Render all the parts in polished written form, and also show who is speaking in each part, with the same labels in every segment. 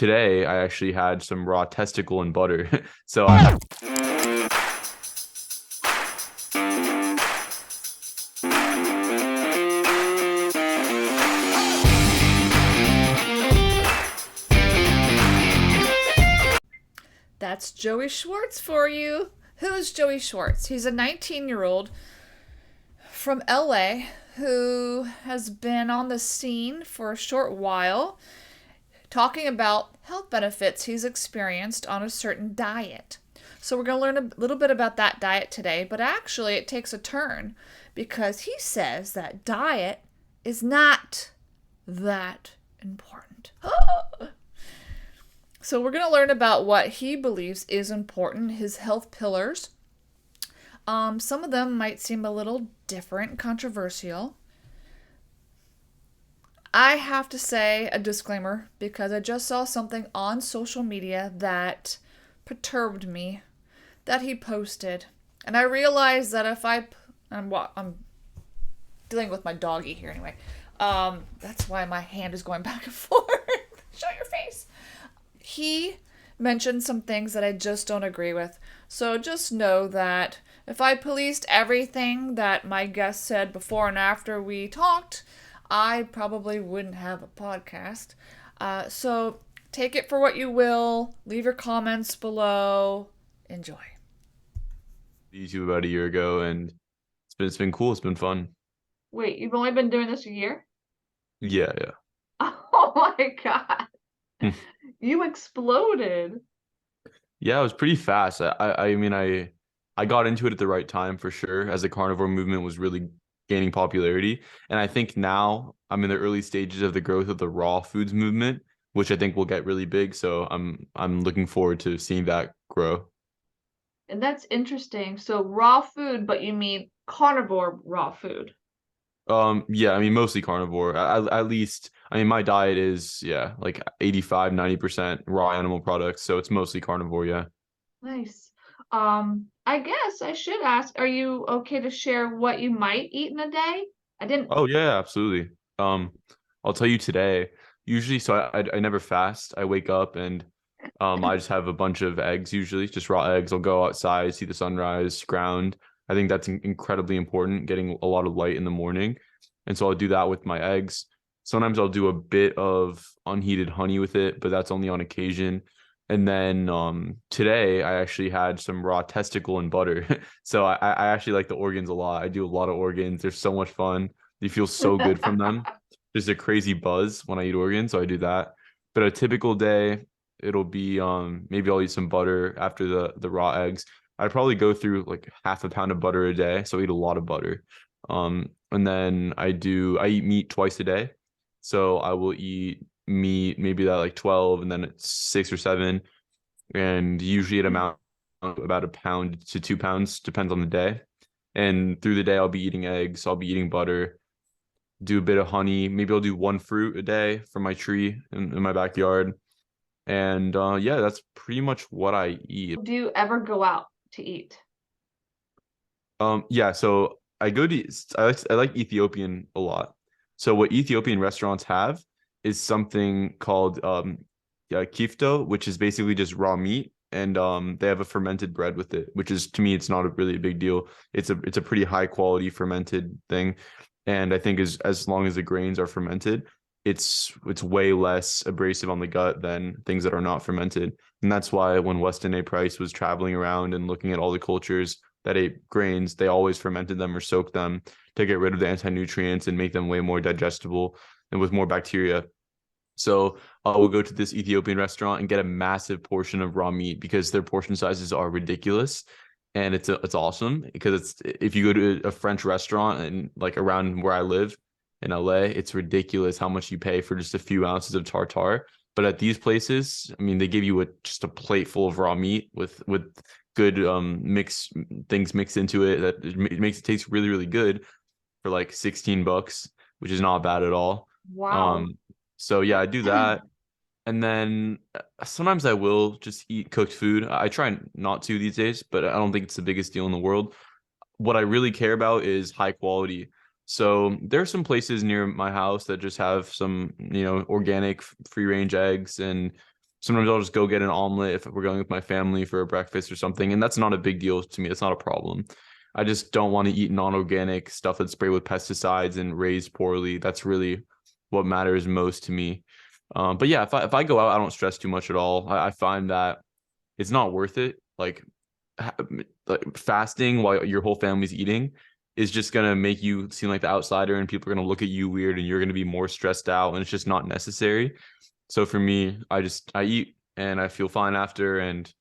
Speaker 1: today I actually had some raw testicle and butter. So I
Speaker 2: That's Joey Schwartz for you. Who's Joey Schwartz? He's a 19-year-old from LA who has been on the scene for a short while talking about health benefits he's experienced on a certain diet. So we're going to learn a little bit about that diet today, but actually it takes a turn because he says that diet is not that important. So we're going to learn about what he believes is important, his health pillars. Some of them might seem a little different, controversial. I have to say a disclaimer because I just saw something on social media that perturbed me that he posted. And I realized that if I'm dealing with my doggy here anyway. That's why my hand is going back and forth. Show your face. He mentioned some things that I just don't agree with. So just know that if I policed everything that my guest said before and after we talked, I probably wouldn't have a podcast. So take it for what you will. Leave your comments below. Enjoy.
Speaker 1: YouTube about a year ago, and it's been cool. It's been fun.
Speaker 2: Wait, you've only been doing this a year?
Speaker 1: Yeah.
Speaker 2: Oh my God. You exploded.
Speaker 1: Yeah, it was pretty fast. I got into it at the right time for sure, as the carnivore movement was really gaining popularity. And I think now I'm in the early stages of the growth of the raw foods movement, which I think will get really big. So I'm looking forward to seeing that grow.
Speaker 2: And that's interesting. So raw food, but you mean carnivore raw food.
Speaker 1: Yeah, I mean mostly carnivore. At least, I mean my diet is like 85-90% raw animal products, so it's mostly carnivore, yeah.
Speaker 2: Nice. I guess I should ask, are you okay to share what you might eat in a day? I didn't.
Speaker 1: Oh yeah, absolutely. I'll tell you today. Usually, so I never fast. I wake up and I just have a bunch of eggs, usually just raw eggs. I'll go outside, see the sunrise, ground. I think that's incredibly important, getting a lot of light in the morning. And so I'll do that with my eggs. Sometimes I'll do a bit of unheated honey with it, but that's only on occasion. And then today I actually had some raw testicle and butter. So I actually like the organs a lot. I do a lot of organs. They're so much fun. You feel so good from them. There's a crazy buzz when I eat organs, so I do that. But a typical day, it'll be maybe I'll eat some butter after the raw eggs. I'd probably go through like half a pound of butter a day, so I eat a lot of butter. And then I eat meat twice a day. So I will eat meat maybe that like 12 and then it's 6 or 7, and usually it amount about a pound to 2 pounds, depends on the day. And through the day I'll be eating eggs, I'll be eating butter, do a bit of honey, maybe I'll do one fruit a day from my tree in my backyard. And yeah, that's pretty much what I eat.
Speaker 2: Do you ever go out to eat?
Speaker 1: Yeah, so I like Ethiopian a lot. So what Ethiopian restaurants have is something called yeah, kifto, which is basically just raw meat, and they have a fermented bread with it, which is, to me, it's not a really big deal. It's a pretty high quality fermented thing, and I think as long as the grains are fermented, it's way less abrasive on the gut than things that are not fermented. And that's why when Weston A. Price was traveling around and looking at all the cultures that ate grains, they always fermented them or soaked them to get rid of the anti-nutrients and make them way more digestible and with more bacteria. So we'll go to this Ethiopian restaurant and get a massive portion of raw meat because their portion sizes are ridiculous. And it's awesome because if you go to a French restaurant and like around where I live in LA, it's ridiculous how much you pay for just a few ounces of tartare. But at these places, I mean, they give you just a plate full of raw meat with good things mixed into it that it makes it taste really, really good for like $16, which is not bad at all.
Speaker 2: Wow.
Speaker 1: So yeah, I do that. And then sometimes I will just eat cooked food. I try not to these days, but I don't think it's the biggest deal in the world. What I really care about is high quality. So there are some places near my house that just have some, organic free range eggs and Sometimes I'll just go get an omelet if we're going with my family for a breakfast or something. And that's not a big deal to me. That's not a problem. I just don't want to eat non-organic stuff that's sprayed with pesticides and raised poorly. That's really what matters most to me. But yeah, if I go out, I don't stress too much at all. I find that it's not worth it. Like fasting while your whole family's eating is just gonna make you seem like the outsider, and people are gonna look at you weird, and you're gonna be more stressed out, and it's just not necessary. So for me, I eat and I feel fine after, and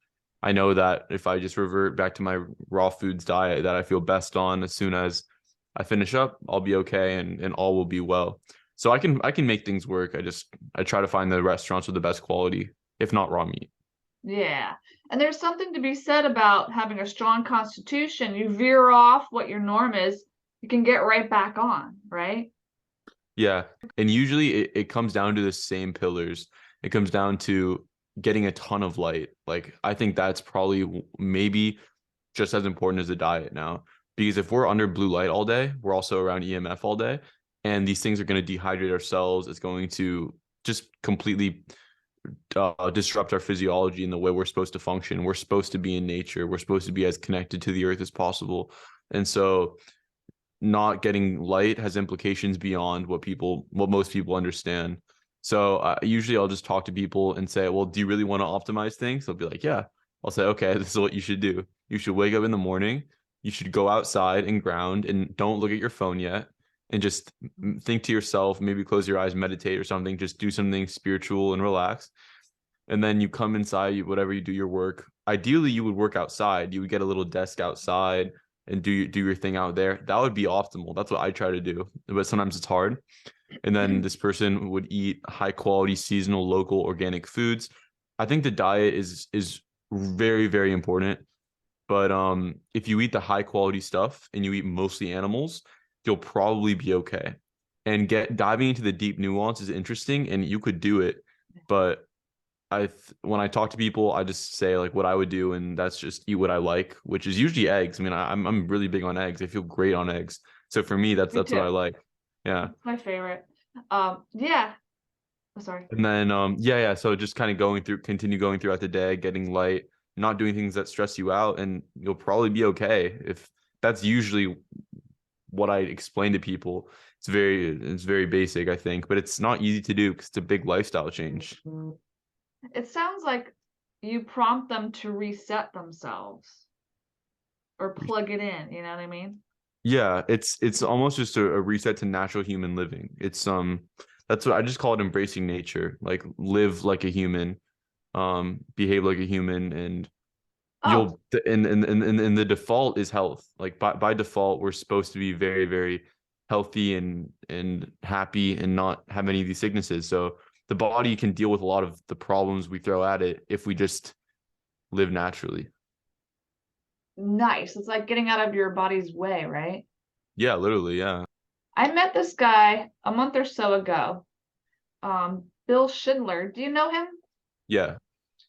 Speaker 1: I know that if I just revert back to my raw foods diet that I feel best on, as soon as I finish up, I'll be okay, and all will be well. So I can make things work. I try to find the restaurants with the best quality, if not raw meat.
Speaker 2: Yeah. And there's something to be said about having a strong constitution. You veer off what your norm is, you can get right back on, right?
Speaker 1: Yeah. And usually it comes down to the same pillars. It comes down to getting a ton of light. Like I think that's probably maybe just as important as the diet now. Because if we're under blue light all day, we're also around EMF all day. And these things are going to dehydrate our cells. It's going to just completely disrupt our physiology and the way we're supposed to function. We're supposed to be in nature. We're supposed to be as connected to the earth as possible. And so not getting light has implications beyond what most people understand. So usually I'll just talk to people and say, well, do you really want to optimize things? They'll be like, yeah. I'll say, okay, this is what you should do. You should wake up in the morning. You should go outside and ground and don't look at your phone yet. And just think to yourself, maybe close your eyes, meditate or something. Just do something spiritual and relax. And then you come inside, whatever you do your work. Ideally, you would work outside. You would get a little desk outside and do your thing out there. That would be optimal. That's what I try to do. But sometimes it's hard. And then this person would eat high quality, seasonal, local, organic foods. I think the diet is very, very important. But if you eat the high quality stuff and you eat mostly animals, you'll probably be okay. And diving into the deep nuance is interesting, and you could do it. But when I talk to people, I just say like what I would do, and that's just eat what I like, which is usually eggs. I mean, I'm really big on eggs. I feel great on eggs. So for me, that's
Speaker 2: Me
Speaker 1: what
Speaker 2: too.
Speaker 1: I like. Yeah.
Speaker 2: That's my favorite. Yeah. Oh, sorry.
Speaker 1: And then yeah. So just kind of continue going throughout the day, getting light, not doing things that stress you out, and you'll probably be okay. If that's usually what I explain to people. It's very basic, I think, but it's not easy to do because it's a big lifestyle change.
Speaker 2: It sounds like you prompt them to reset themselves or plug it in, you know what I mean?
Speaker 1: Yeah, it's almost just a reset to natural human living. It's that's what I just call it, embracing nature. Like live like a human, behave like a human, and
Speaker 2: Oh,
Speaker 1: you'll and the default is health. Like by default, we're supposed to be very, very healthy and happy and not have any of these sicknesses. So the body can deal with a lot of the problems we throw at it if we just live naturally.
Speaker 2: nice. It's like getting out of your body's way, right?
Speaker 1: Yeah, literally, yeah.
Speaker 2: I met this guy a month or so ago. Bill Schindler. Do you know him?
Speaker 1: Yeah.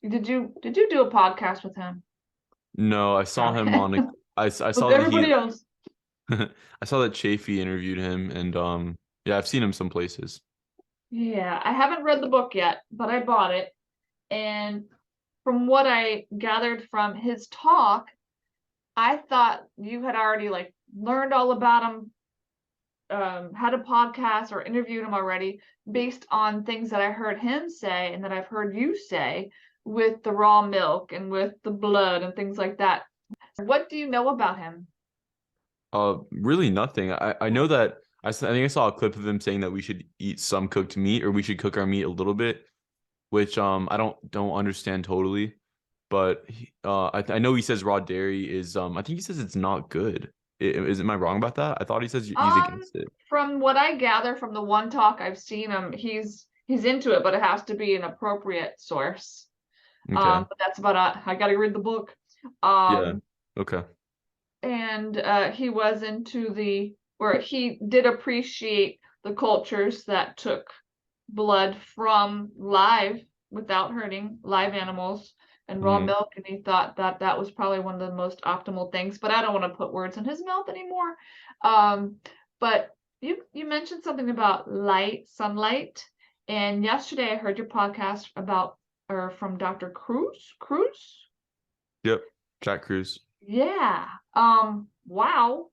Speaker 2: Did you do a podcast with him?
Speaker 1: No, I saw him
Speaker 2: Okay.
Speaker 1: on a I
Speaker 2: With
Speaker 1: saw that
Speaker 2: everybody
Speaker 1: he
Speaker 2: else.
Speaker 1: I saw that Chafee interviewed him, and yeah, I've seen him some places.
Speaker 2: Yeah, I haven't read the book yet, but I bought it. And from what I gathered from his talk, I thought you had already like learned all about him, had a podcast or interviewed him already based on things that I heard him say and that I've heard you say with the raw milk and with the blood and things like that. What do you know about him?
Speaker 1: Really nothing. I know that I think I saw a clip of him saying that we should eat some cooked meat, or we should cook our meat a little bit, which I don't understand totally. But I know he says raw dairy is I think he says it's not good. Am I wrong about that? I thought he says he's against it.
Speaker 2: From what I gather from the one talk I've seen him, he's into it, but it has to be an appropriate source.
Speaker 1: Okay.
Speaker 2: But that's about it. I gotta read the book.
Speaker 1: Yeah.
Speaker 2: Um,
Speaker 1: Okay.
Speaker 2: and he was into where he did appreciate the cultures that took blood from live without hurting live animals and raw
Speaker 1: Hmm.
Speaker 2: milk, and he thought that that was probably one of the most optimal things, but I don't want to put words in his mouth anymore. But you mentioned something about sunlight, and yesterday I heard your podcast about or from Dr. Cruz.
Speaker 1: Yep. Jack Cruz.
Speaker 2: Yeah. Wow.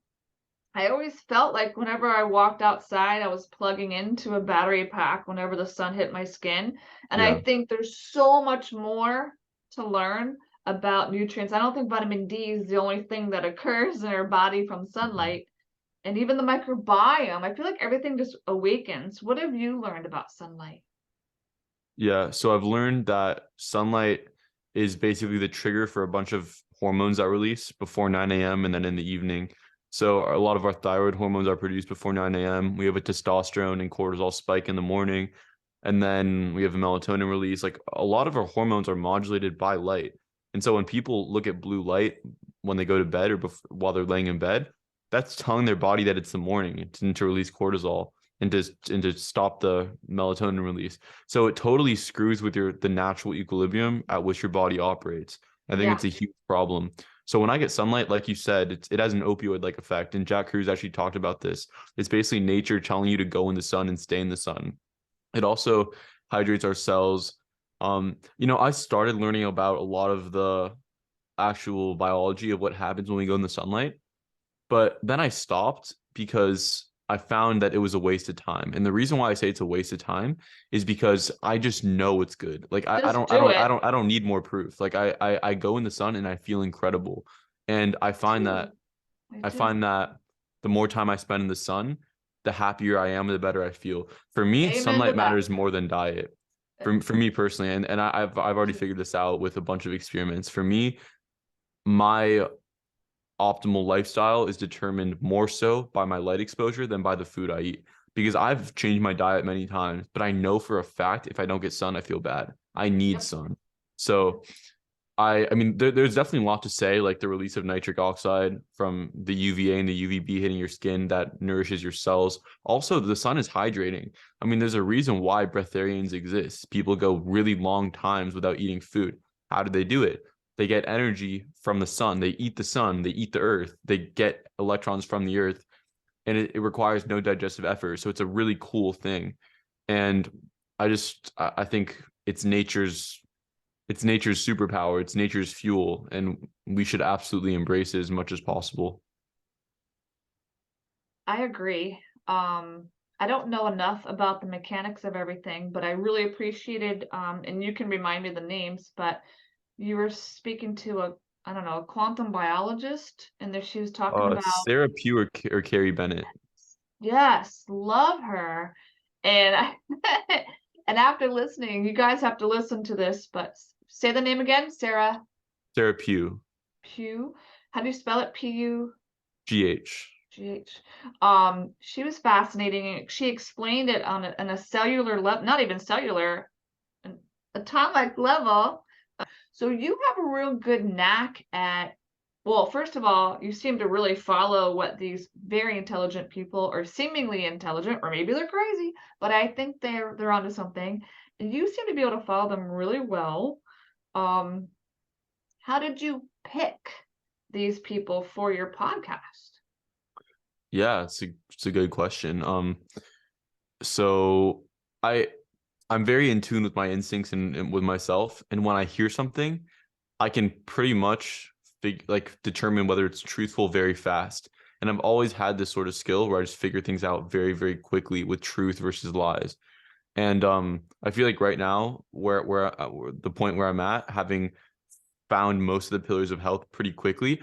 Speaker 2: I always felt like whenever I walked outside, I was plugging into a battery pack whenever the sun hit my skin. And I
Speaker 1: Yeah.
Speaker 2: think there's so much more to learn about nutrients. I don't think vitamin D is the only thing that occurs in our body from
Speaker 1: Mhm.
Speaker 2: sunlight. And even the microbiome, I feel like everything just awakens. What have you learned about sunlight?
Speaker 1: Yeah. So I've learned that sunlight is basically the trigger for a bunch of hormones that release before 9 a.m. and then in the evening. So a lot of our thyroid hormones are produced before 9 a.m. We have a testosterone and cortisol spike in the morning. And then we have a melatonin release. Like a lot of our hormones are modulated by light. And so when people look at blue light when they go to bed or while they're laying in bed, that's telling their body that it's the morning and to release cortisol and to stop the melatonin release. So it totally screws with the natural equilibrium at which your body operates. I think
Speaker 2: Yeah.
Speaker 1: it's a huge problem. So when I get sunlight, like you said, it has an opioid-like effect. And Jack Cruz actually talked about this. It's basically nature telling you to go in the sun and stay in the sun. It also hydrates our cells. I started learning about a lot of the actual biology of what happens when we go in the sunlight, but then I stopped because I found that it was a waste of time. And the reason why I say it's a waste of time is because I just know it's good. Like I
Speaker 2: Just
Speaker 1: don't I
Speaker 2: do
Speaker 1: don't I
Speaker 2: it.
Speaker 1: don't I don't need more proof. Like I go in the sun and I feel incredible. And
Speaker 2: Too. I
Speaker 1: I
Speaker 2: do.
Speaker 1: find that the more time I spend in the sun, the happier I am, the better I feel. For me,
Speaker 2: Amen to
Speaker 1: sunlight
Speaker 2: that.
Speaker 1: matters more than diet.
Speaker 2: Uh,
Speaker 1: For me personally, and I've already figured this out with a bunch of experiments. For me, my optimal lifestyle is determined more so by my light exposure than by the food I eat. Because I've changed my diet many times, but I know for a fact if I don't get sun, I feel bad. I need
Speaker 2: Yep.
Speaker 1: sun. So I mean, there's definitely a lot to say, like the release of nitric oxide from the UVA and the UVB hitting your skin that nourishes your cells. Also, the sun is hydrating. I mean, there's a reason why breatharians exist. People go really long times without eating food. How do they do it? They get energy from the sun. They eat the sun. They eat the earth. They get electrons from the earth, and it requires no digestive effort. So it's a really cool thing. And I think it's nature's superpower, it's nature's fuel, and we should absolutely embrace it as much as possible.
Speaker 2: I agree. I don't know enough about the mechanics of everything, but I really appreciated, and you can remind me the names, but you were speaking to I don't know, a quantum biologist, and there she was talking about,
Speaker 1: Sarah Pugh or Carrie Bennett.
Speaker 2: yes, love her. And and after listening, you guys have to listen to this, but say the name again, Sarah
Speaker 1: Sarah Pugh,
Speaker 2: Pugh. How do you spell it? Pugh.
Speaker 1: GH.
Speaker 2: GH. She was fascinating. She explained it on a cellular level, not even cellular, an atomic level. So you have a real good knack at, well, first of all, you seem to really follow what these very intelligent people, or seemingly intelligent, or maybe they're crazy, but I think they're onto something. And you seem to be able to follow them really well. Um, how did you pick these people for your podcast?
Speaker 1: Yeah, it's a good question. So I I'm very in tune with my instincts and with myself, and when I hear something, I can pretty much determine whether it's truthful very fast. And I've always had this sort of skill where I just figure things out very, very quickly with truth versus lies. And I feel like right now, where the point where I'm at, having found most of the pillars of health pretty quickly,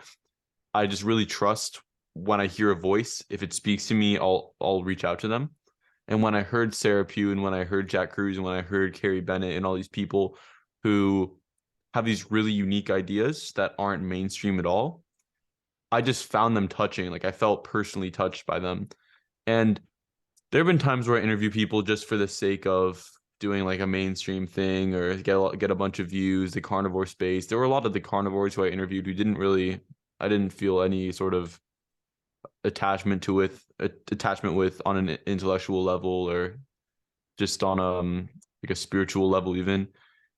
Speaker 1: I just really trust when I hear a voice. If it speaks to me, I'll reach out to them. And when I heard Sarah Pugh and when I heard Jack Cruz and when I heard Carrie Bennett and all these people who have these really unique ideas that aren't mainstream at all, I just found them touching. Like I felt personally touched by them. And there have been times where I interview people just for the sake of doing like a mainstream thing or get a bunch of views, the carnivore space. There were a lot of the carnivores who I interviewed who I didn't feel any sort of attachment with on an intellectual level or just on like a spiritual level even.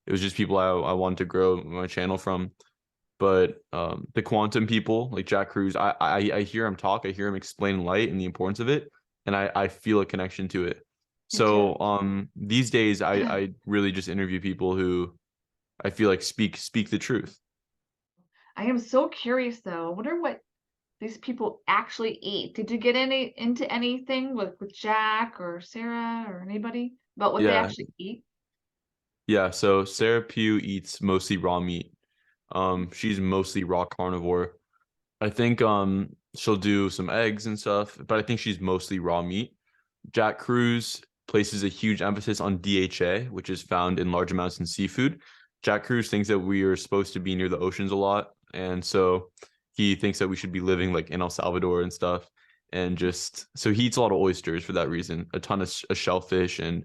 Speaker 1: It was just people I wanted to grow my channel from. But the quantum people like Jack Cruz, I hear him talk, I hear him explain light and the importance of it, and I feel a connection to it.
Speaker 2: Me too.
Speaker 1: So these days I really just interview people who I feel like speak the truth.
Speaker 3: I am so curious though. I wonder what these people actually eat. Did you get into anything with Jack or Sarah or anybody about what they
Speaker 1: Yeah,
Speaker 3: actually eat?
Speaker 1: yeah. So Sarah Pugh eats mostly raw meat. She's mostly raw carnivore. I think she'll do some eggs and stuff, but I think she's mostly raw meat. Jack Cruz places a huge emphasis on DHA, which is found in large amounts in seafood. Jack Cruz thinks that we are supposed to be near the oceans a lot, and so he thinks that we should be living like in El Salvador and stuff. And just so he eats a lot of oysters for that reason, a ton of shellfish and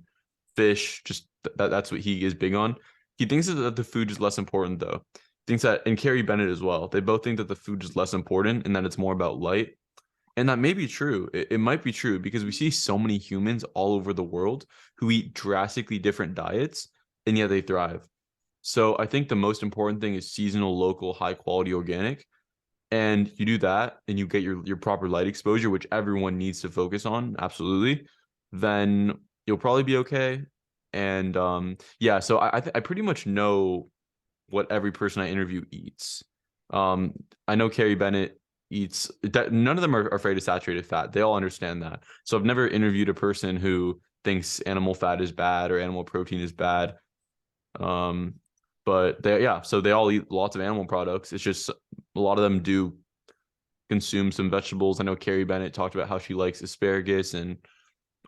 Speaker 1: fish. Just that's what he is big on. He thinks that the food is less important though. Thinks that, and Carrie Bennett as well. They both think that the food is less important and that it's more about light. And that may be true. It might be true because we see so many humans all over the world who eat drastically different diets and yet they thrive. So I think the most important thing is seasonal, local, high quality organic. And you do that and you get your proper light exposure, which everyone needs to focus on, absolutely, then you'll probably be okay. And yeah, so I pretty much know what every person I interview eats. Um, I know Carrie Bennett eats that. None of them are afraid of saturated fat. They all understand that. So I've never interviewed a person who thinks animal fat is bad or animal protein is bad. Um, but yeah, so they all eat lots of animal products. It's just a lot of them do consume some vegetables. I know Carrie Bennett talked about how she likes asparagus and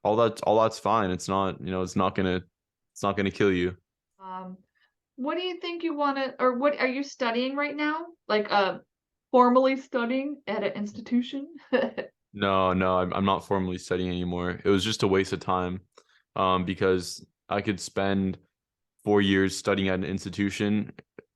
Speaker 1: all that. All that's fine. It's not, it's not gonna kill you.
Speaker 3: Um, what do you think you want to, or what are you studying right now? Like, formally studying at an institution?
Speaker 1: No, no, I'm not formally studying anymore. It was just a waste of time, because I could spend 4 years studying at an institution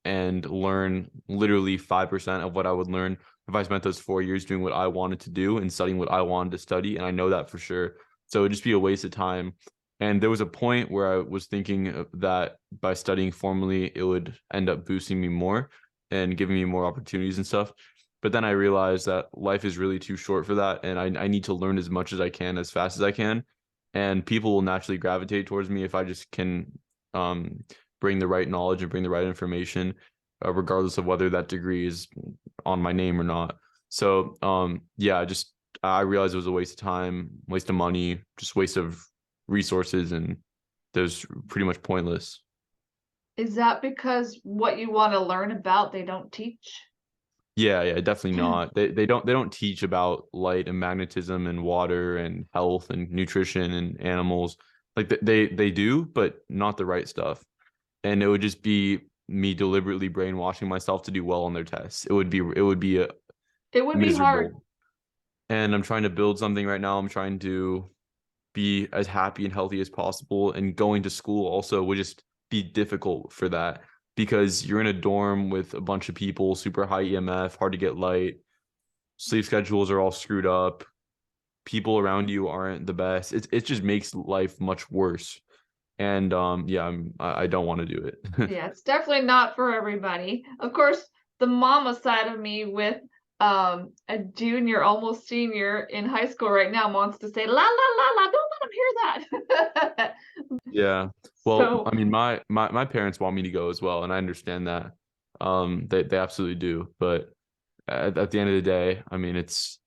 Speaker 1: and learn literally 5% of what I would learn if I spent those 4 years doing what I wanted to do and studying what I wanted to study. And I know that for sure. So it'd just be a waste of time. And there was a point where I was thinking that by studying formally, it would end up boosting me more and giving me more opportunities and stuff. But then I realized that life is really too short for that. And I need to learn as much as I can, as fast as I can. And people will naturally gravitate towards me if I just can um, bring the right knowledge and bring the right information, regardless of whether that degree is on my name or not. So yeah, just I realized it was a waste of time, waste of money, just waste of resources, and there's pretty much pointless.
Speaker 3: Is that because what you want to learn about they don't teach?
Speaker 1: Yeah, yeah, definitely not. They don't teach about light and magnetism and water and health and nutrition and animals. Like they do, but not the right stuff. And it would just be me deliberately brainwashing myself to do well on their tests. It would be a
Speaker 3: It would be hard.
Speaker 1: miserable. And I'm trying to build something right now. I'm trying to be as happy and healthy as possible. And going to school also would just be difficult for that because you're in a dorm with a bunch of people, super high EMF, hard to get light. Sleep schedules are all screwed up. People around you aren't the best. It just makes life much worse. And yeah, I don't want to do it.
Speaker 3: Yeah, it's definitely not for everybody. Of course, the mama side of me with a junior, almost senior in high school right now wants to say la la la la, don't let him hear that.
Speaker 1: Yeah. Well,
Speaker 3: So
Speaker 1: I mean, my parents want me to go as well, and I understand that. They absolutely do. But at the end of the day, I mean, it's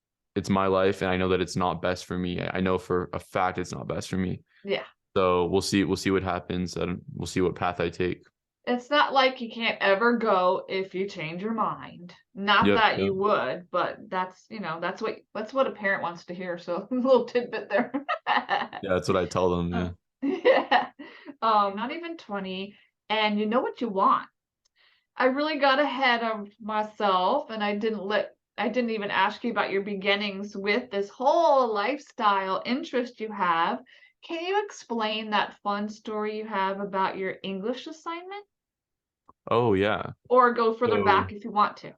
Speaker 1: my life, and I know that it's not best for me. I know for a fact it's not best for me.
Speaker 3: yeah.
Speaker 1: So we'll see what happens, and we'll see what path I take.
Speaker 3: It's not like you can't ever go if you change your mind. Not
Speaker 1: Yep.
Speaker 3: that
Speaker 1: Yep.
Speaker 3: you would, but that's what a parent wants to hear. So a little tidbit there.
Speaker 1: Yeah, that's what I tell them. Yeah.
Speaker 3: Yeah. Not even 20, and you know what you want. I really got ahead of myself and I didn't even ask you about your beginnings with this whole lifestyle interest you have. Can you explain that fun story you have about your English assignment?
Speaker 1: Oh yeah.
Speaker 3: Or go further
Speaker 1: So
Speaker 3: back if you want to.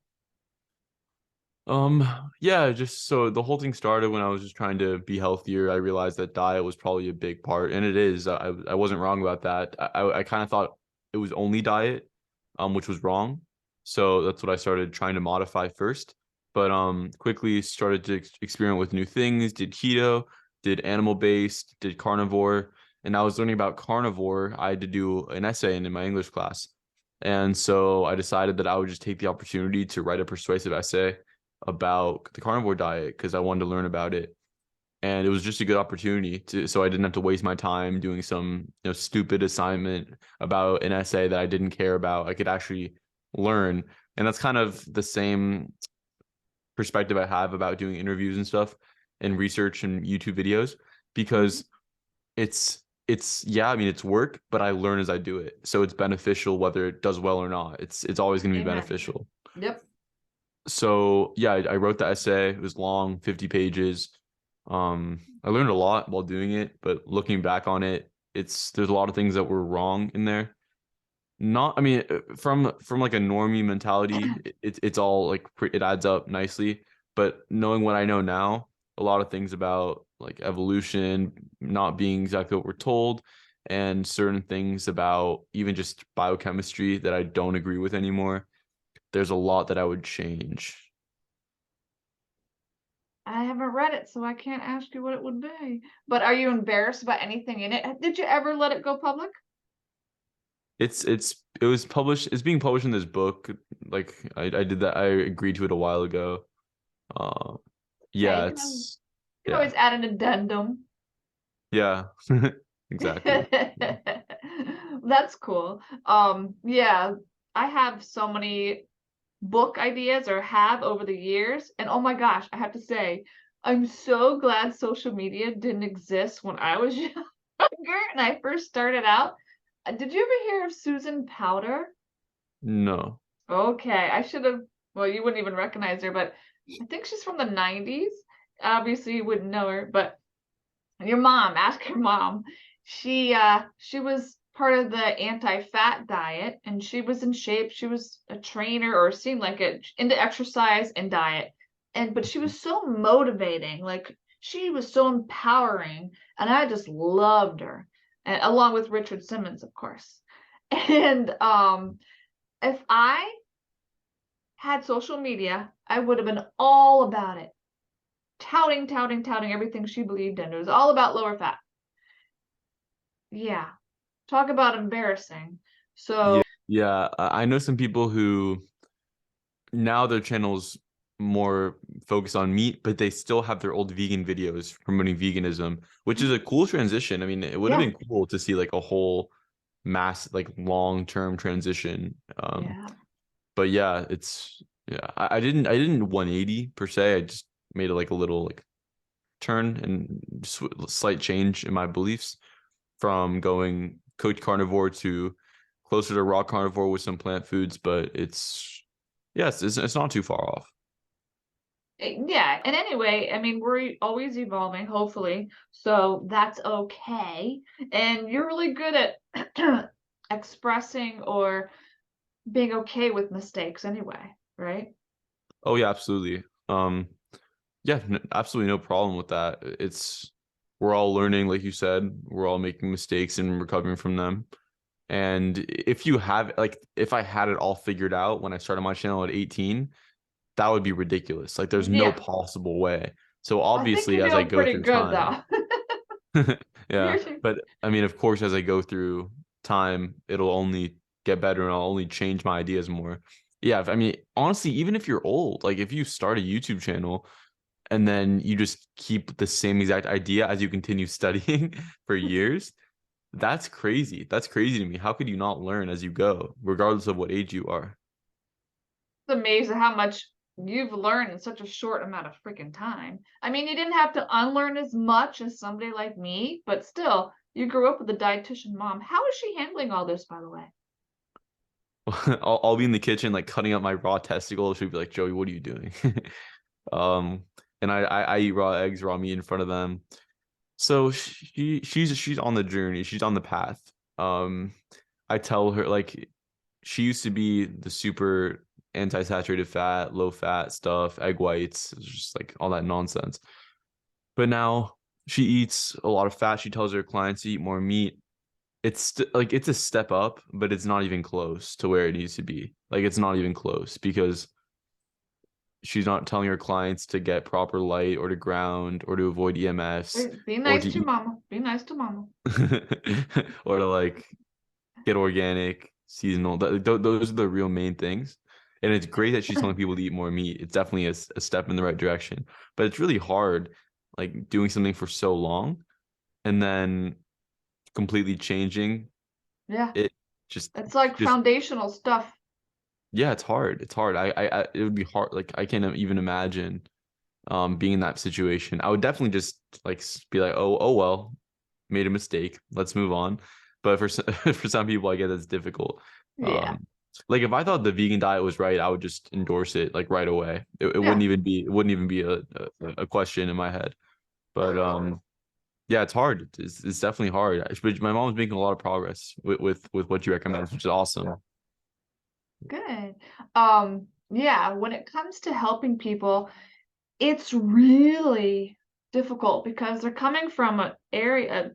Speaker 1: yeah, just so the whole thing started when I was just trying to be healthier. I realized that diet was probably a big part, and it is. I wasn't wrong about that. I kind of thought it was only diet, which was wrong. So that's what I started trying to modify first. But quickly started to experiment with new things. Did keto, did animal based, did carnivore, and I was learning about carnivore. I had to do an essay in my English class, And so I decided that I would just take the opportunity to write a persuasive essay about the carnivore diet because I wanted to learn about it. And it was just a good opportunity to, so I didn't have to waste my time doing some, stupid assignment about an essay that I didn't care about. I could actually learn. And that's kind of the same perspective I have about doing interviews and stuff and research and YouTube videos because yeah, I mean it's work, but I learn as I do it. So it's beneficial whether it does well or not. It's always going to be
Speaker 3: Amen.
Speaker 1: beneficial.
Speaker 3: Yep.
Speaker 1: So yeah, I wrote the essay. It was long, 50 pages. I learned a lot while doing it, but looking back on it, there's a lot of things that were wrong in there. Not, I mean, from like a normie mentality, it's all like it adds up nicely. But knowing what I know now, a lot of things about like evolution not being exactly what we're told, and certain things about even just biochemistry that I don't agree with anymore. There's a lot that I would change.
Speaker 3: I haven't read it, so I can't ask you what it would be. But are you embarrassed about anything in it? Did you ever let it go public?
Speaker 1: It was published. It's being published in this book. Like I did that. I agreed to it a while ago. Uh,
Speaker 3: Yeah,
Speaker 1: yeah,
Speaker 3: you
Speaker 1: it's
Speaker 3: can
Speaker 1: yeah,
Speaker 3: always add an addendum.
Speaker 1: yeah, exactly.
Speaker 3: That's cool. Yeah, I have so many book ideas or have over the years, and oh my gosh, I have to say, I'm so glad social media didn't exist when I was younger and I first started out. Did you ever hear of Susan Powder?
Speaker 1: No.
Speaker 3: Okay, I should have. Well, you wouldn't even recognize her, but I think she's from the 90s. Obviously, you wouldn't know her, but your mom, ask your mom. She was part of the anti-fat diet and she was in shape. She was a trainer or seemed like it into exercise and diet. But she was so motivating, like she was so empowering, and I just loved her. And along with Richard Simmons, of course. And if I had social media, I would have been all about it. Touting everything she believed in. It was all about lower fat. Yeah. Talk about embarrassing. So,
Speaker 1: Yeah, yeah. I know some people who now their channels more focused on meat, but they still have their old vegan videos promoting veganism, which is a cool transition. I mean, it would have
Speaker 3: yeah.
Speaker 1: been cool to see like a whole mass, like long-term transition.
Speaker 3: Yeah.
Speaker 1: But yeah, yeah, I didn't 180 per se. I just made it like a little like turn and slight change in my beliefs from going cooked carnivore to closer to raw carnivore with some plant foods, but yes, it's not too far off.
Speaker 3: Yeah. And anyway, I mean, we're always evolving, hopefully. So that's okay. And you're really good at expressing or being okay with mistakes anyway, right?
Speaker 1: Oh yeah, absolutely. Yeah, absolutely no problem with that. We're all learning, like you said, we're all making mistakes and recovering from them. And if I had it all figured out when I started my channel at 18, that would be ridiculous. Like there's no
Speaker 3: Yeah.
Speaker 1: possible way. So
Speaker 3: I think
Speaker 1: obviously
Speaker 3: you're
Speaker 1: as I
Speaker 3: doing
Speaker 1: go
Speaker 3: pretty
Speaker 1: through
Speaker 3: good
Speaker 1: time,
Speaker 3: though.
Speaker 1: yeah,
Speaker 3: You're
Speaker 1: but I mean, of course, as I go through time, it'll only get better and I'll only change my ideas more. Yeah, I mean, honestly, even if you're old, like if you start a YouTube channel and then you just keep the same exact idea as you continue studying for years, that's crazy. That's crazy to me. How could you not learn as you go, regardless of what age you are?
Speaker 3: It's amazing how much you've learned in such a short amount of freaking time. I mean, you didn't have to unlearn as much as somebody like me, but still, you grew up with a dietitian mom. How is she handling all this, by the way?
Speaker 1: I'll be in the kitchen like cutting up my raw testicles. She'll be like, Joey, what are you doing? um, and I eat raw eggs, raw meat in front of them. So she's on the journey. She's on the path. Um, I tell her like she used to be the super anti-saturated fat, low fat stuff, egg whites, just like all that nonsense. But now she eats a lot of fat. She tells her clients to eat more meat. Like it's a step up, but it's not even close to where it needs to be. Like it's not even close because she's not telling her clients to get proper light or to ground or to avoid EMFs
Speaker 3: Be
Speaker 1: or
Speaker 3: nice
Speaker 1: to
Speaker 3: to
Speaker 1: eat
Speaker 3: mama. Be nice to mama.
Speaker 1: or to like get organic. seasonal. Those are the real main things. And it's great that she's telling people to eat more meat. It's definitely a step in the right direction. But it's really hard, like doing something for so long and then completely changing
Speaker 3: Yeah.
Speaker 1: it. Just,
Speaker 3: It's like
Speaker 1: just
Speaker 3: foundational stuff.
Speaker 1: yeah, it's hard. It's hard. It would be hard. Like I can't even imagine being in that situation. I would definitely just like be like, oh well, made a mistake. Let's move on. But for for some people, I get that's difficult.
Speaker 3: Yeah.
Speaker 1: Um, like if I thought the vegan diet was right, I would just endorse it like right away. It
Speaker 3: Yeah.
Speaker 1: wouldn't even be a question in my head. But yeah, it's hard. It's definitely hard. But my mom's making a lot of progress with what you recommend, which is awesome.
Speaker 3: Good. Yeah, when it comes to helping people, it's really difficult because they're coming from an area,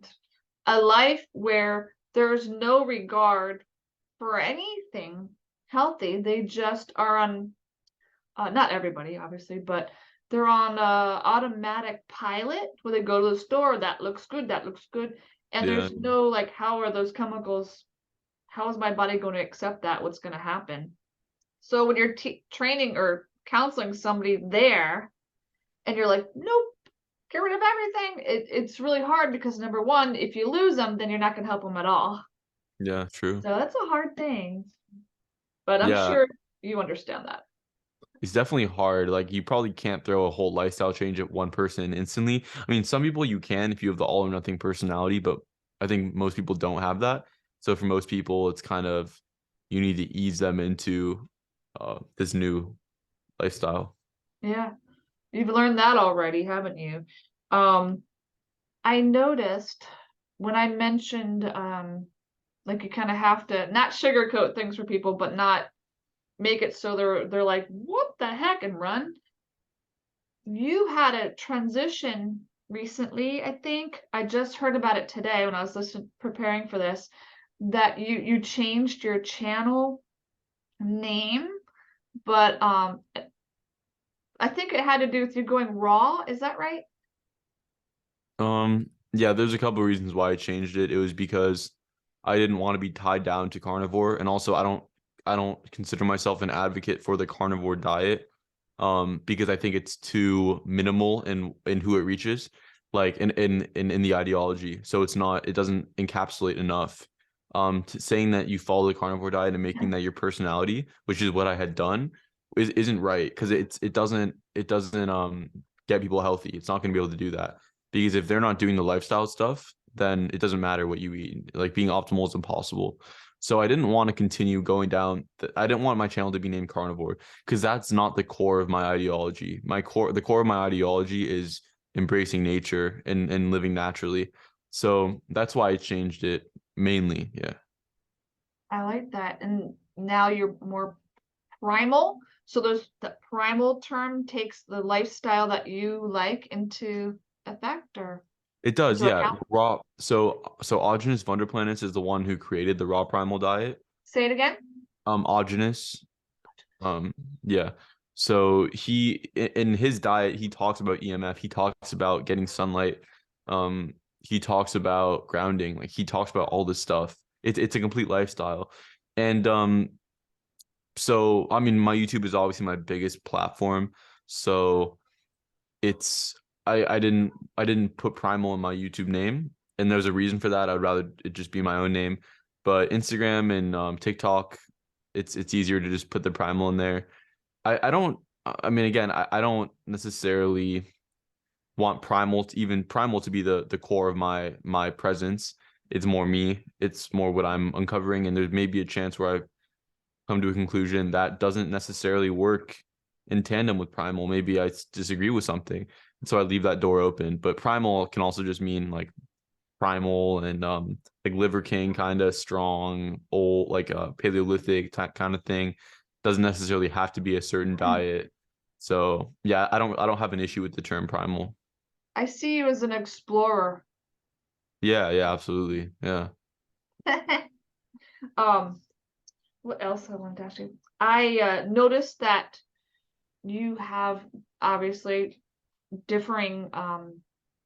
Speaker 3: a life where there's no regard for anything healthy. They just are on, not everybody, obviously, but they're on automatic pilot where they go to the store. That looks good. That looks good. And
Speaker 1: Yeah,
Speaker 3: there's no like, how are those chemicals? How is my body going to accept that? What's going to happen? So when you're training or counseling somebody there, and you're like, nope, get rid of everything. It's really hard because number one, if you lose them, then you're not going to help them at all.
Speaker 1: yeah, true.
Speaker 3: So that's a hard thing. But I'm
Speaker 1: Yeah,
Speaker 3: sure you understand that.
Speaker 1: it's definitely hard. Like you probably can't throw a whole lifestyle change at one person instantly. I mean, some people you can if you have the all or nothing personality, but I think most people don't have that. So for most people, it's kind of you need to ease them into this new lifestyle.
Speaker 3: Yeah. You've learned that already, haven't you? Um, I noticed when I mentioned like you kind of have to not sugarcoat things for people, but not make it so they're like, what the heck, and run. You had a transition recently, I think. I just heard about it today when I was preparing for this, that you changed your channel name, but I think it had to do with you going raw. Is that right?
Speaker 1: Yeah, there's a couple of reasons why I changed it. It was because I didn't want to be tied down to carnivore, and also I don't consider myself an advocate for the carnivore diet, because I think it's too minimal in who it reaches, like in the ideology. So it doesn't encapsulate enough. Saying that you follow the carnivore diet and making that your personality, which is what I had done, isn't right because it doesn't get people healthy. It's not going to be able to do that because if they're not doing the lifestyle stuff, then it doesn't matter what you eat. Like being optimal is impossible. So I didn't want to continue going down. I didn't want my channel to be named carnivore because that's not the core of my ideology. The core of my ideology is embracing nature and living naturally. So that's why I changed it mainly. Yeah.
Speaker 3: I like that. And now you're more primal. So there's the primal term takes the lifestyle that you like into effect or
Speaker 1: It does,
Speaker 3: into
Speaker 1: yeah.
Speaker 3: account.
Speaker 1: Raw. So Augenis Wonderplanets is the one who created the raw primal diet.
Speaker 3: Say it again.
Speaker 1: Augenis. Um, yeah. So in his diet, he talks about EMF. He talks about getting sunlight. He talks about grounding. Like he talks about all this stuff. It's a complete lifestyle. And so I mean, my YouTube is obviously my biggest platform. So it's I didn't put Primal in my YouTube name, and there's a reason for that. I'd rather it just be my own name. But Instagram and TikTok, it's easier to just put the Primal in there. I don't. I mean, again, I don't necessarily want Primal to be the core of my presence. It's more me. It's more what I'm uncovering, and there's maybe a chance where I come to a conclusion that doesn't necessarily work in tandem with primal. Maybe I disagree with something. And so I leave that door open. But primal can also just mean like primal and like Liver King kind of strong, old, like a Paleolithic kind of thing. Doesn't necessarily have to be a certain diet. So yeah, I don't have an issue with the term primal.
Speaker 3: I see you as an explorer.
Speaker 1: Yeah, yeah, absolutely. Yeah.
Speaker 3: um, what else I wanted to ask you? I noticed that you have obviously differing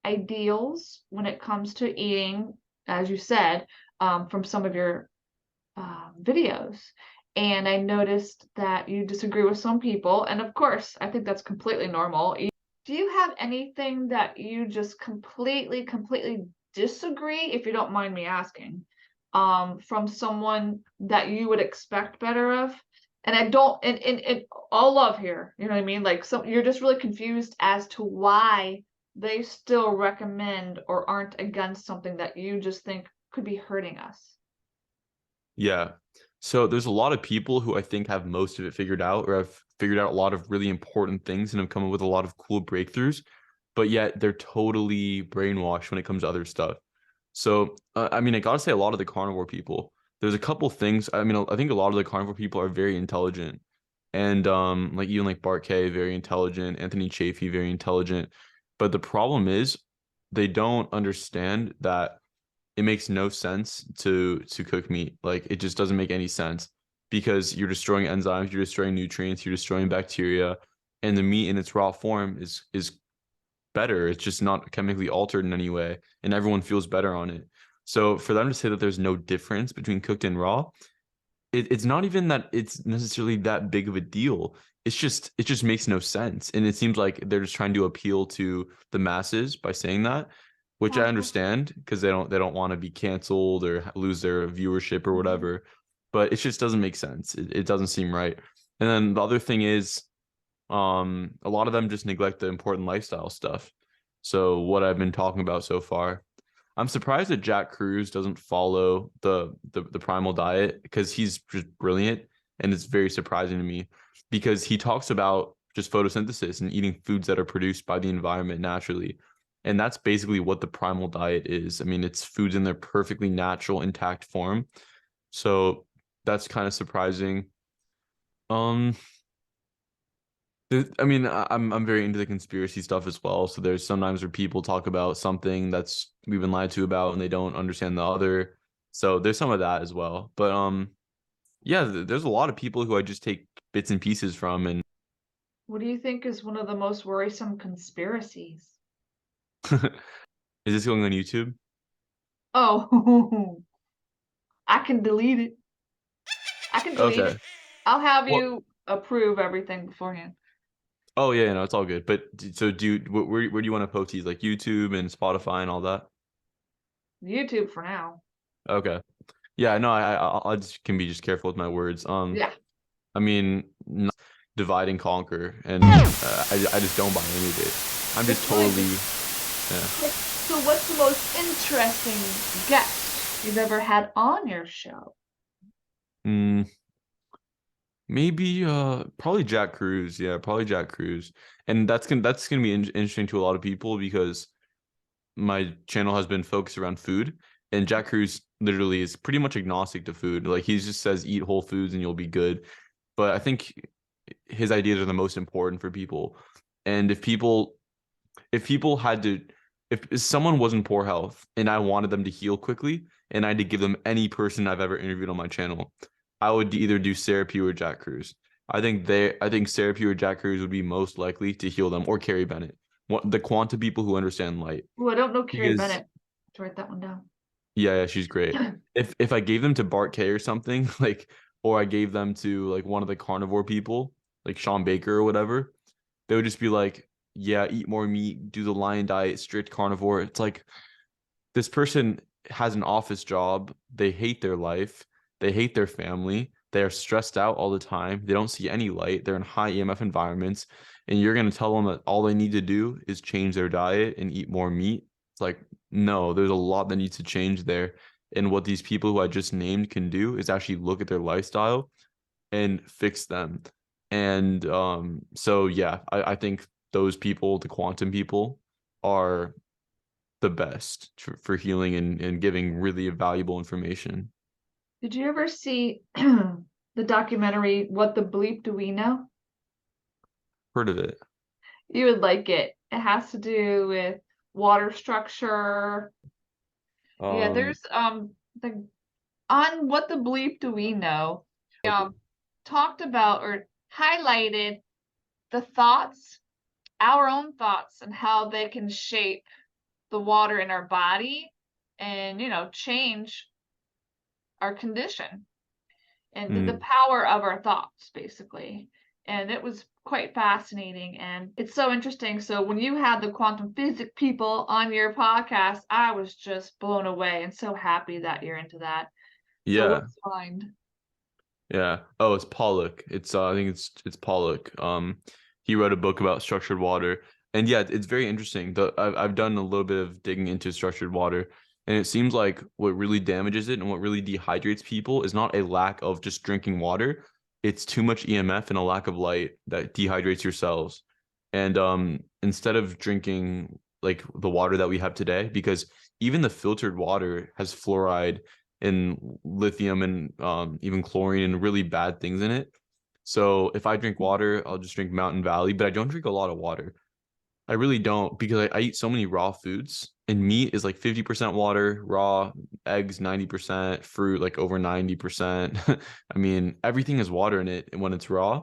Speaker 3: ideals when it comes to eating, as you said, from some of your videos. And I noticed that you disagree with some people. And of course, I think that's completely normal. Do you have anything that you just completely disagree, if you don't mind me asking, from someone that you would expect better of? And I don't, and all love here, you know what I mean? Like, some, you're just really confused as to why they still recommend or aren't against something that you just think could be hurting us.
Speaker 1: Yeah. So there's a lot of people who I think have most of it figured out, or have figured out a lot of really important things and have come up with a lot of cool breakthroughs, but yet they're totally brainwashed when it comes to other stuff. So, I mean, I gotta say, a lot of the carnivore people, there's a couple things. I mean, I think a lot of the carnivore people are very intelligent, and like even like Bart K, very intelligent, Anthony Chafee, very intelligent. But the problem is, they don't understand that it makes no sense to cook meat. Like, it just doesn't make any sense because you're destroying enzymes, you're destroying nutrients, you're destroying bacteria, and the meat in its raw form is better. It's just not chemically altered in any way, and everyone feels better on it. So for them to say that there's no difference between cooked and raw, it's not even that it's necessarily that big of a deal. It just makes no sense. And it seems like they're just trying to appeal to the masses by saying that, which I
Speaker 3: Uh-huh.
Speaker 1: understand because they don't want to be canceled or lose their viewership or
Speaker 3: Mhm.
Speaker 1: whatever. But it just doesn't make sense. It doesn't seem right. And then the other thing is, a lot of them just neglect the important lifestyle stuff. So what I've been talking about so far, I'm surprised that Jack Cruz doesn't follow the primal diet because he's just brilliant, and it's very surprising to me because he talks about just photosynthesis and eating foods that are produced by the environment naturally. And that's basically what the primal diet is. I mean, it's foods in their perfectly natural, intact form. So that's kind of surprising. Um, I mean, I'm very into the conspiracy stuff as well. So there's sometimes where people talk about something that's we've been lied to about and they don't understand the other. So there's some of that as well. But yeah, there's a lot of people who I just take bits and pieces from, and
Speaker 3: What do you think is one of the most worrisome conspiracies?
Speaker 1: is this going on YouTube?
Speaker 3: Oh, I can delete it. I can delete it.
Speaker 1: Okay.
Speaker 3: I'll have
Speaker 1: Well,
Speaker 3: you approve everything beforehand.
Speaker 1: oh yeah, no, it's all good. But so where do you want to post these? Like YouTube and Spotify and all that?
Speaker 3: YouTube for now.
Speaker 1: Okay. Yeah, no, I just can be just careful with my words.
Speaker 3: Yeah.
Speaker 1: I mean, divide and conquer, and I just don't buy any of it. I'm just
Speaker 3: That's right.
Speaker 1: totally, yeah.
Speaker 3: So what's the most interesting guest you've ever had on your show?
Speaker 1: Mm, maybe probably Jack Cruz. Yeah, probably Jack Cruz, and that's gonna be interesting to a lot of people because my channel has been focused around food, and Jack Cruz literally is pretty much agnostic to food. Like, he just says eat whole foods and you'll be good. But I think his ideas are the most important for people. And if people had to, if someone was in poor health and I wanted them to heal quickly and I had to give them any person I've ever interviewed on my channel, I would either do Sarah Pugh or Jack Cruz. I think Sarah Pugh or Jack Cruz would be most likely to heal them, or Carrie Bennett. The quantum people who understand light.
Speaker 3: Oh, I don't know Carrie
Speaker 1: Because
Speaker 3: Bennett. Let's write that one down.
Speaker 1: yeah, she's great. If I gave them to Bart K or something, like, or I gave them to like one of the carnivore people, like Sean Baker or whatever, they would just be like, yeah, eat more meat, do the lion diet, strict carnivore. It's like, this person has an office job, they hate their life, they hate their family, they are stressed out all the time, they don't see any light, they're in high EMF environments, and you're going to tell them that all they need to do is change their diet and eat more meat. It's like, no, there's a lot that needs to change there. And what these people who I just named can do is actually look at their lifestyle and fix them. And so yeah, I think those people, the quantum people, are the best for healing and giving really valuable information.
Speaker 3: Did you ever see the documentary What the Bleep Do We Know?
Speaker 1: Heard of it?
Speaker 3: You would like it. It has to do with water structure. Yeah,
Speaker 1: Um,
Speaker 3: there's the on What the Bleep Do We Know?
Speaker 1: okay.
Speaker 3: Talked about or highlighted the thoughts, our own thoughts, and how they can shape the water in our body and, change our condition. and the power of our thoughts, basically. And it was quite fascinating, and it's so interesting. So when you had the quantum physics people on your podcast, I was just blown away and so happy that you're into that. So
Speaker 1: Yeah.
Speaker 3: let's find.
Speaker 1: Yeah. Oh, it's Pollock. It's I think it's Pollock. He wrote a book about structured water, and yeah, it's very interesting. I've done a little bit of digging into structured water, and it seems like what really damages it and what really dehydrates people is not a lack of just drinking water. It's too much EMF and a lack of light that dehydrates your cells. And instead of drinking like the water that we have today, because even the filtered water has fluoride and lithium and even chlorine and really bad things in it. So if I drink water, I'll just drink Mountain Valley, but I don't drink a lot of water. I really don't, because I eat so many raw foods, and meat is like 50% water, raw eggs 90%, fruit like over 90%. I mean, everything has water in it when it's raw.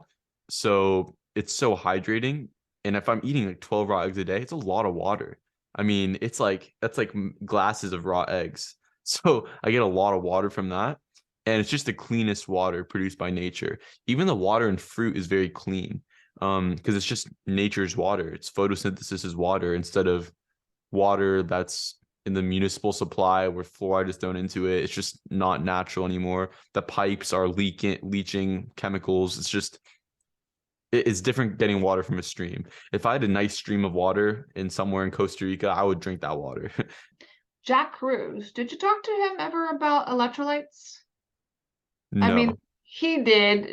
Speaker 1: So it's so hydrating. And if I'm eating like 12 raw eggs a day, it's a lot of water. I mean, it's like that's like glasses of raw eggs. So I get a lot of water from that. And it's just the cleanest water produced by nature. Even the water in fruit is very clean, because it's just nature's water. It's photosynthesis is water instead of water that's in the municipal supply where fluoride is thrown into it. It's just not natural anymore. The pipes are leaching chemicals. It's different getting water from a stream. If I had a nice stream of water in somewhere in Costa Rica, I would drink that water.
Speaker 3: Jack Cruz, did you talk to him ever about electrolytes? I
Speaker 1: No.
Speaker 3: mean, he did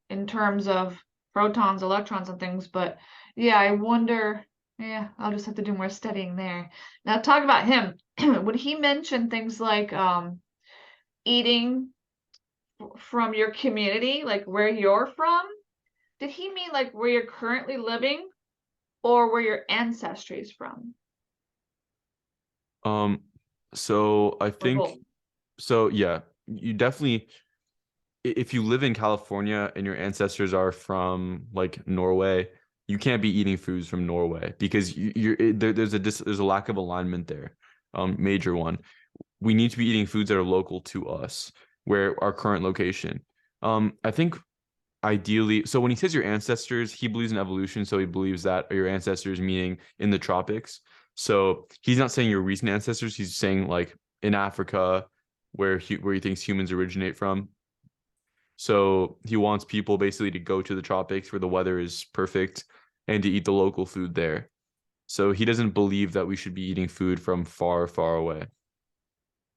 Speaker 3: in terms of protons, electrons, and things, but yeah, I wonder. Yeah, I'll just have to do more studying there. Now, talk about him. When he mentioned things like eating from your community, like where you're from, did he mean like where you're currently living or where your ancestry is from?
Speaker 1: So I
Speaker 3: Or
Speaker 1: think
Speaker 3: both?
Speaker 1: so yeah, you definitely if you live in California and your ancestors are from like Norway, you can't be eating foods from Norway because there's a lack of alignment there. Major one. We need to be eating foods that are local to us, where our current location. I think ideally, so when he says your ancestors, he believes in evolution, so he believes that your ancestors meaning in the tropics. So he's not saying your recent ancestors, he's saying like in Africa where he thinks humans originate from. So he wants people basically to go to the tropics where the weather is perfect and to eat the local food there. So he doesn't believe that we should be eating food from far, far away.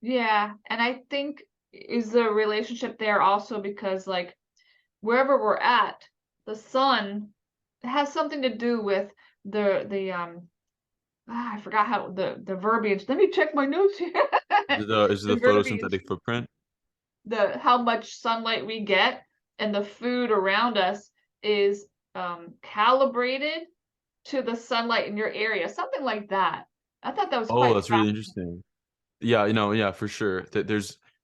Speaker 3: Yeah, and I think is the relationship there also because like wherever we're at, the sun has something to do with I forgot how the verbiage. Let me check my notes here.
Speaker 1: Is it
Speaker 3: The
Speaker 1: the
Speaker 3: verbiage,
Speaker 1: photosynthetic footprint?
Speaker 3: the how much sunlight we get and the food around us is calibrated to the sunlight in your area, something like that. I thought that was
Speaker 1: Oh,
Speaker 3: quite
Speaker 1: that's really
Speaker 3: fascinating.
Speaker 1: interesting. Yeah, yeah, for sure.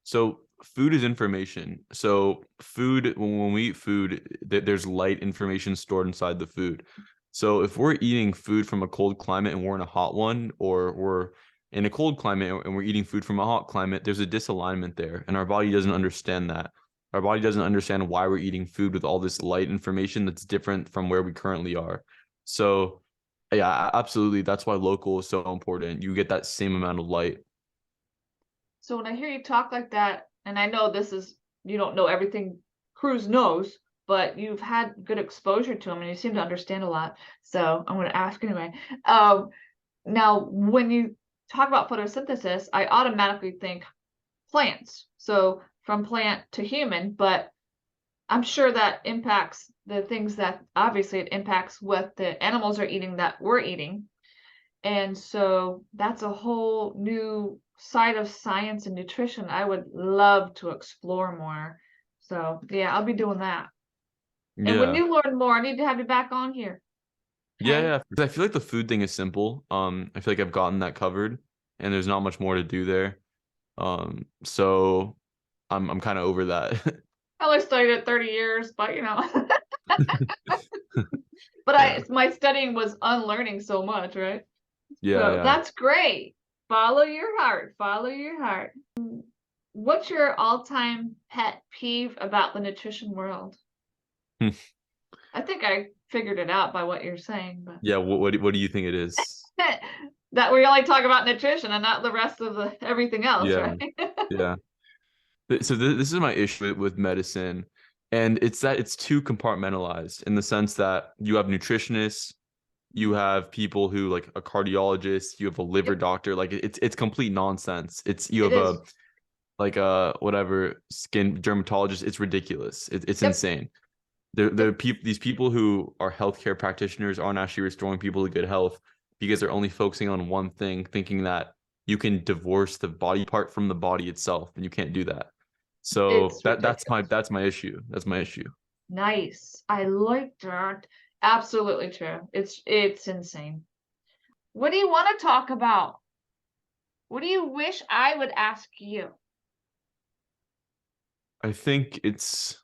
Speaker 1: So food is information. So food, when we eat food, there's light information stored inside the food. So if we're eating food from a cold climate and we're in a hot one, or we're in a cold climate and we're eating food from a hot climate, there's a disalignment there, and our body doesn't understand that. Our body doesn't understand why we're eating food with all this light information that's different from where we currently are. So yeah, absolutely. That's why local is so important. You get that same amount of light.
Speaker 3: So when I hear you talk like that, and I know this is you don't know everything Cruz knows, but you've had good exposure to him and you seem to understand a lot. So I'm going to ask anyway. Now, when you talk about photosynthesis, I automatically think plants. So from plant to human, but I'm sure that impacts the things that obviously it impacts what the animals are eating that we're eating. And so that's a whole new side of science and nutrition I would love to explore more. So yeah, I'll be doing that. And when
Speaker 1: Yeah.
Speaker 3: you learn more, I need to have you back on here.
Speaker 1: Yeah,
Speaker 3: Okay.
Speaker 1: yeah. 'Cause I feel like the food thing is simple. I feel like I've gotten that covered, and there's not much more to do there. So I'm kind of over that.
Speaker 3: I only studied it 30 years, but but
Speaker 1: Yeah,
Speaker 3: my studying was unlearning so much, right?
Speaker 1: yeah,
Speaker 3: So
Speaker 1: yeah.
Speaker 3: that's great. Follow your heart. Follow your heart. What's your all-time pet peeve about the nutrition world?
Speaker 1: Hmm.
Speaker 3: I think I figured it out by what you're saying, but
Speaker 1: Yeah, what do you think it is?
Speaker 3: that we only talk about nutrition and not the rest of the everything else,
Speaker 1: Yeah,
Speaker 3: right?
Speaker 1: yeah. So this is my issue with medicine, and it's that it's too compartmentalized in the sense that you have nutritionists, you have people who like a cardiologist, you have a liver
Speaker 3: Yep,
Speaker 1: doctor, like it's complete nonsense. It's you
Speaker 3: it
Speaker 1: have a
Speaker 3: is.
Speaker 1: like a whatever skin dermatologist. It's ridiculous. It's
Speaker 3: Yep,
Speaker 1: insane.
Speaker 3: yep.
Speaker 1: These people who are healthcare practitioners aren't actually restoring people to good health because they're only focusing on one thing, thinking that you can divorce the body part from the body itself, and you can't do that. So
Speaker 3: It's ridiculous.
Speaker 1: that's my issue. That's my issue.
Speaker 3: Nice. I like that. Absolutely true. It's insane. What do you want to talk about? What do you wish I would ask you?
Speaker 1: I think it's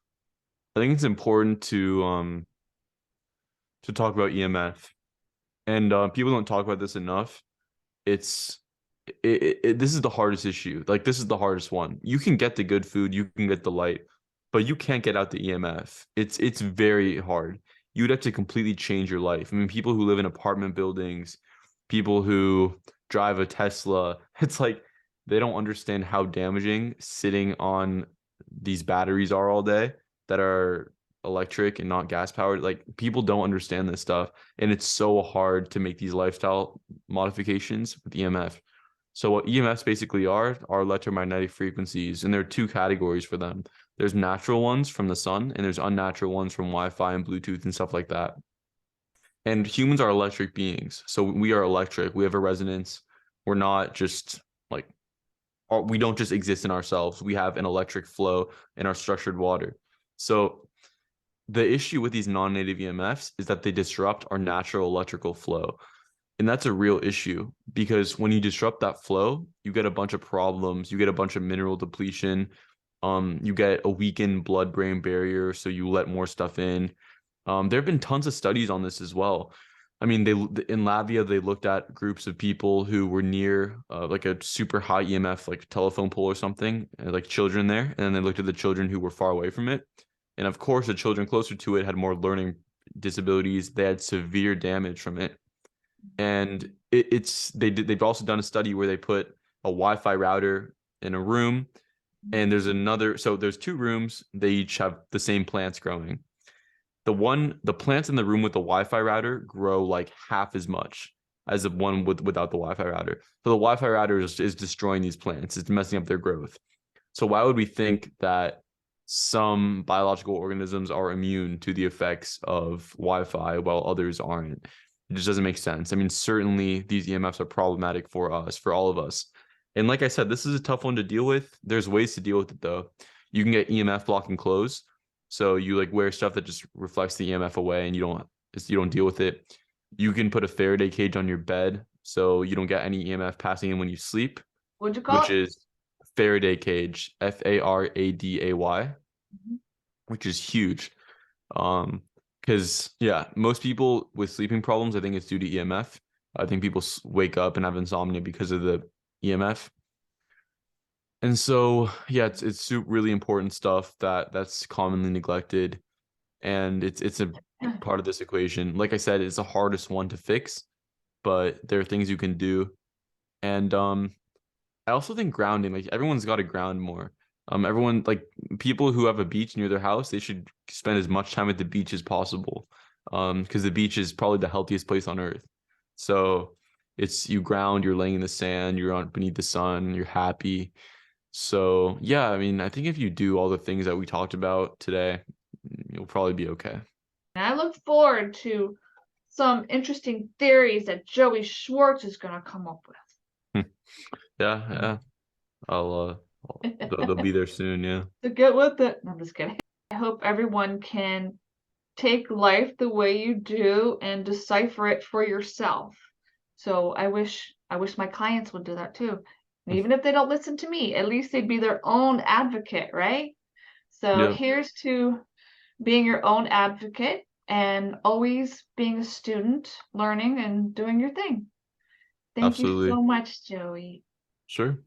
Speaker 1: important to talk about EMF, and people don't talk about this enough. It's this is the hardest issue. Like this is the hardest one. You can get the good food, you can get the light, but you can't get out the EMF. It's very hard. You'd have to completely change your life. I mean, people who live in apartment buildings, people who drive a Tesla, it's like they don't understand how damaging sitting on these batteries are all day that are electric and not gas powered. Like people don't understand this stuff, and it's so hard to make these lifestyle modifications with EMF. So what EMFs basically are electromagnetic frequencies, and there are two categories for them. There's natural ones from the sun, and there's unnatural ones from Wi-Fi and Bluetooth and stuff like that. And humans are electric beings, so we are electric. We have a resonance. We're not just like we don't just exist in ourselves. We have an electric flow in our structured water. So the issue with these non-native EMFs is that they disrupt our natural electrical flow. And that's a real issue because when you disrupt that flow, you get a bunch of problems. You get a bunch of mineral depletion. You get a weakened blood-brain barrier, so you let more stuff in. There have been tons of studies on this as well. I mean, they in Latvia they looked at groups of people who were near like a super high EMF, like telephone pole or something, like children there, and then they looked at the children who were far away from it. And of course, the children closer to it had more learning disabilities. They had severe damage from it. And they've also done a study where they put a Wi-Fi router in a room, and there's two rooms. They each have the same plants growing. The plants in the room with the Wi-Fi router grow like half as much as the one without the Wi-Fi router. So the Wi-Fi router is destroying these plants. It's messing up their growth. So why would we think that some biological organisms are immune to the effects of Wi-Fi while others aren't? It just doesn't make sense. I mean, certainly these EMFs are problematic for us, for all of us. And like I said, this is a tough one to deal with. There's ways to deal with it though. You can get EMF block and close. So you like wear stuff that just reflects the EMF away and you don't deal with it. You can put a Faraday cage on your bed so you don't get any EMF passing in when you sleep,
Speaker 3: What'd you call
Speaker 1: which
Speaker 3: it?
Speaker 1: is Faraday cage, Faraday,
Speaker 3: Mhm.
Speaker 1: which is huge. Because yeah, most people with sleeping problems, I think it's due to EMF. I think people wake up and have insomnia because of the EMF. And so yeah, it's really important stuff that's commonly neglected, and it's a part of this equation. Like I said, it's the hardest one to fix, but there are things you can do. And I also think grounding, like everyone's got to ground more. Everyone like people who have a beach near their house, they should spend as much time at the beach as possible. Because the beach is probably the healthiest place on earth. So it's you ground, you're laying in the sand, you're on beneath the sun, you're happy. So yeah, I mean, I think if you do all the things that we talked about today, you'll probably be okay.
Speaker 3: And I look forward to some interesting theories that Joey Schwartz is going to come up
Speaker 1: Yeah, yeah. They'll
Speaker 3: with.
Speaker 1: be there soon, yeah.
Speaker 3: To get with it. No, I'm just kidding. I hope everyone can take life the way you do and decipher it for yourself. So I wish my clients would do that too. And even if they don't listen to me, at least they'd be their own advocate, right? So
Speaker 1: Yep,
Speaker 3: here's to being your own advocate and always being a student, learning and doing your thing. Thank you
Speaker 1: absolutely.
Speaker 3: so much, Joey.
Speaker 1: Sure.